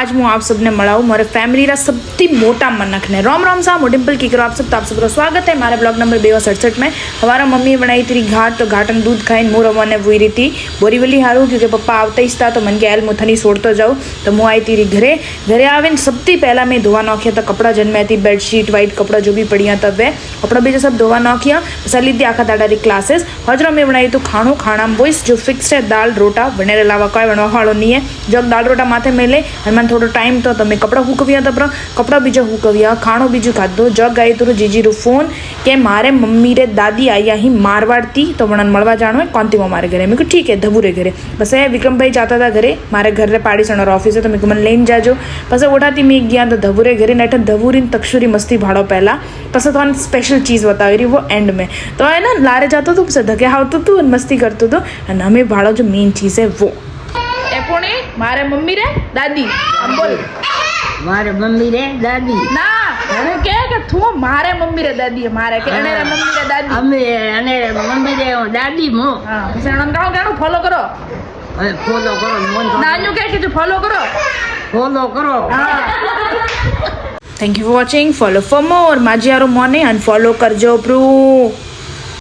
आज हूँ आप सबने मळाऊं मारे फैमिली रा सबथी मोटा मनख ने राम राम सा डिम्पल की करो आप सबको स्वागत है मारे ब्लॉग नंबर 267 में। हमारा मम्मी बनाई थी घाट तो घाटन दूध खाई मुँह रवाने हुई रही थी बोरीवली हारू क्योंकि पप्पा आवता ही था तो मन के एल मुथनी छोड़ते जाऊँ तो मुँह आई थी घरे घरे आवे सबसे पहला मैं धोवा नौखिया तो कपड़ा जन्मे थी बेडशीट वाइट कपड़ा जो भी पड़िया तब वे कपड़ा बीजा सब धोवा नौखिया सली थी आखा दाड़ा री क्लासेस हजरा में बनाई तो खाणो खाना बोइस जो फिक्स है दाल रोटा बने अलावा कोई बनवा वालों नहीं है जब दाल रोटा माथे मेले और मन थोड़ा टाइम तो તમે કપડા હુકવ્યા તપરા કપડા બીજા હુકવ્યા ખાણો બીજું ખાધો જગ આવી તું જીજીરું ફોન કે મારે મમ્મી રે દાદી આયા ही मारवाड़ थी तो वणन મળવા જાણો है કોંતી में मारे घरे मैं कहा ठीक है धबूरे घरे बस है विक्रम भाई जाता था घरे मारे घर रे पाड़ी सणर ऑफिस है तो मैं मन लेन जाजो बस उठाती मैं गया तो धबूरे घरे नेट धबूरी तक्षुरी मस्ती भाड़ो पहला बस तो स्पेशल चीज़ बतावी रही वो एंड में तो है ना लारे जातो तो धके आवतो तो मस्ती करतो तो हमें भाड़ो जो मेन चीज़ है वो कोने मारे मम्मी रे दादी हम बोल मारे मम्मी रे दादी ना હું કે તું મારે મમ્મી રે દાદી મારે કે અને રે મમ્મી રે દાદી અમે અને મમ્મી રે દાદી મો હા સણન ગાણો ફોલો કરો ફોલો કરો મન નાનુ કે તું ફોલો કરો હા thank you for watching follow for more માજીયારો મોને અનફોલો કરજો પ્રૂ